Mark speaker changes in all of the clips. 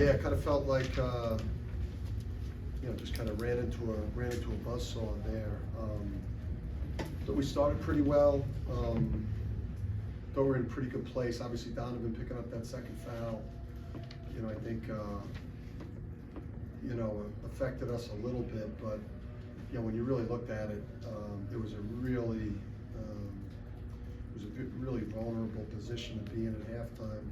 Speaker 1: Yeah, it kind of felt like, just kind of ran into a buzzsaw there. But we started pretty well. Thought we were in a pretty good place. Obviously, Donovan picking up that second foul, I think, affected us a little bit. But, when you really looked at it, it was a really vulnerable position to be in at halftime.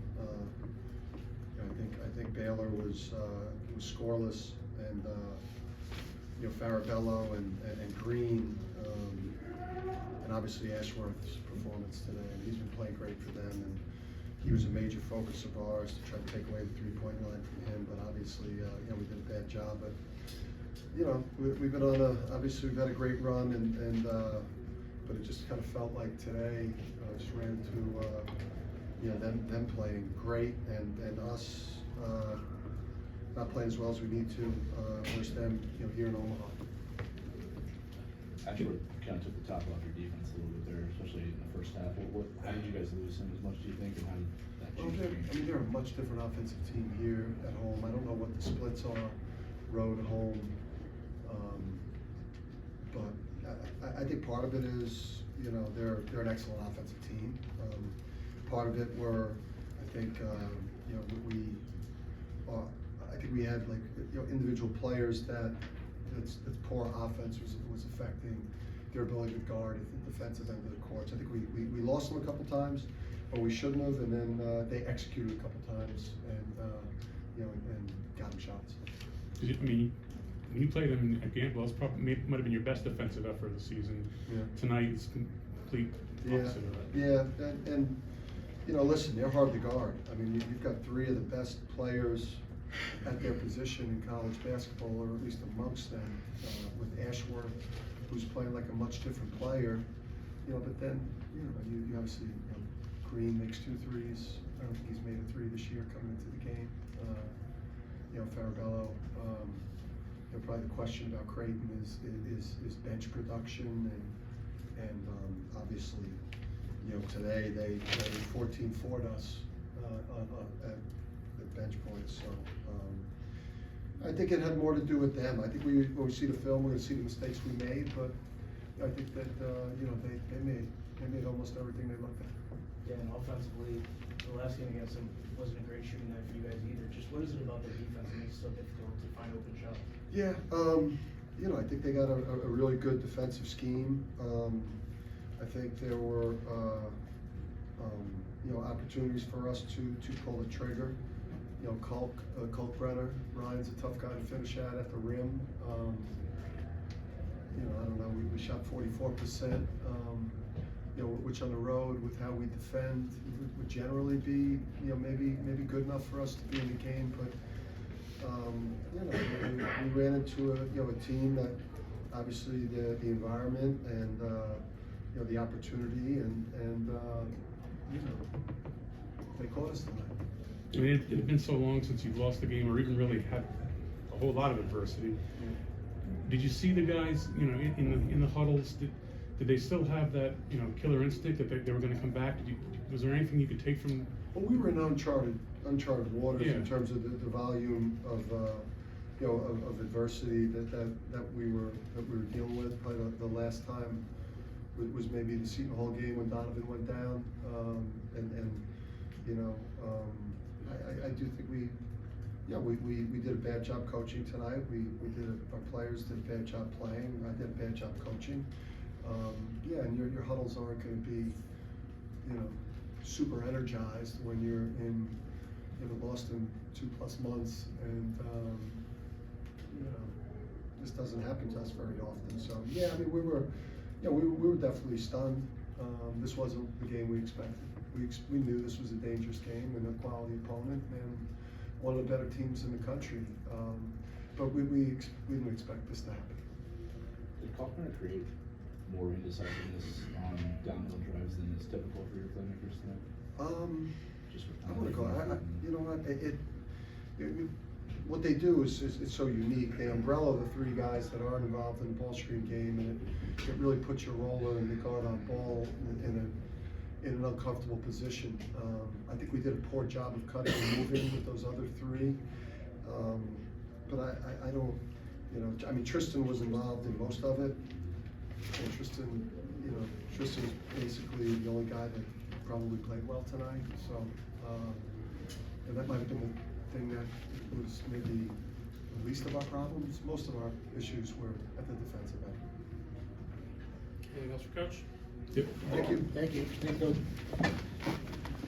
Speaker 1: I think Baylor was scoreless, and Farabello and Green, and obviously Ashworth's performance today. And he's been playing great for them, and he was a major focus of ours to try to take away the three-point line from him. But obviously, we did a bad job. But we've been on obviously we've had a great run, and but it just kind of felt like today just ran into them playing great and us not playing as well as we need to versus them here in Omaha.
Speaker 2: Ashworth kind of took the top off your defense a little bit there, especially in the first half. How did you guys lose him as much, do you think, and how did that change?
Speaker 1: They're a much different offensive team here at home. I don't know what the splits are, road, home, but I think part of it is they're an excellent offensive team. Part of it were I think we had individual players that it's poor offense was affecting their ability to guard at the defensive end of the court. So I think we lost them a couple times, but we shouldn't have, and then they executed a couple times and got them shots.
Speaker 3: When you played them at Gamble, it might have been your best defensive effort of the season.
Speaker 1: Yeah.
Speaker 3: Tonight is complete opposite of that.
Speaker 1: Yeah, and listen, they're hard to guard. I mean, you've got three of the best players at their position in college basketball, or at least amongst them, with Ashworth, who's playing like a much different player. But then, you obviously, Green makes 2 threes. I don't think he's made a 3 this year coming into the game. Farabello. Probably the question about Creighton is bench production, and obviously, today they 14-4'd us at bench points. So I think it had more to do with them. I think when we see the film, we're going to see the mistakes we made, but I think that they made almost everything they looked at.
Speaker 4: Yeah, and offensively, the last game against them wasn't a great shooting night for you guys either. Just what is it about the defense that makes it so difficult to find open shots?
Speaker 1: Yeah, I think they got a really good defensive scheme. I think there were opportunities for us to pull the trigger. Kalkbrenner, Ryan's a tough guy to finish at the rim. I don't know, we shot 44%, which on the road with how we defend would generally be, maybe good enough for us to be in the game. But, we ran into a team that obviously the environment and, the opportunity and they caught us tonight.
Speaker 3: It had been so long since you've lost the game, or even really had a whole lot of adversity. Did you see the guys, in the huddles? Did they still have that, killer instinct that they were going to come back? Was there anything you could take from?
Speaker 1: Well, we were in uncharted waters in terms of the volume of of adversity that we were dealing with. Probably the last time was maybe the Seton Hall game when Donovan went down, I do think we did a bad job coaching tonight. Our players did a bad job playing. I did a bad job coaching. And your huddles aren't going to be, super energized when you haven't lost in 2+ months, and this doesn't happen to us very often. So we were definitely stunned. This wasn't the game we expected. We knew this was a dangerous game and a quality opponent and one of the better teams in the country. But we didn't expect this to happen.
Speaker 2: Did Kalkbrenner create more indecisiveness on downhill drives than is typical for your playmakers tonight?
Speaker 1: I want to go. What they do is so unique. They umbrella the 3 guys that aren't involved in the ball screen game, and it really puts your roller and the guard on ball in an uncomfortable position. I think we did a poor job of cutting and moving with those other 3, But I don't, you know, I mean, Tristan was involved in most of it. And Tristan's basically the only guy that probably played well tonight, so, and that might have been the thing that was maybe the least of our problems. Most of our issues were at the defensive end.
Speaker 3: Anything else for Coach? Yep.
Speaker 1: Thank you.
Speaker 5: Thank you. Thank you.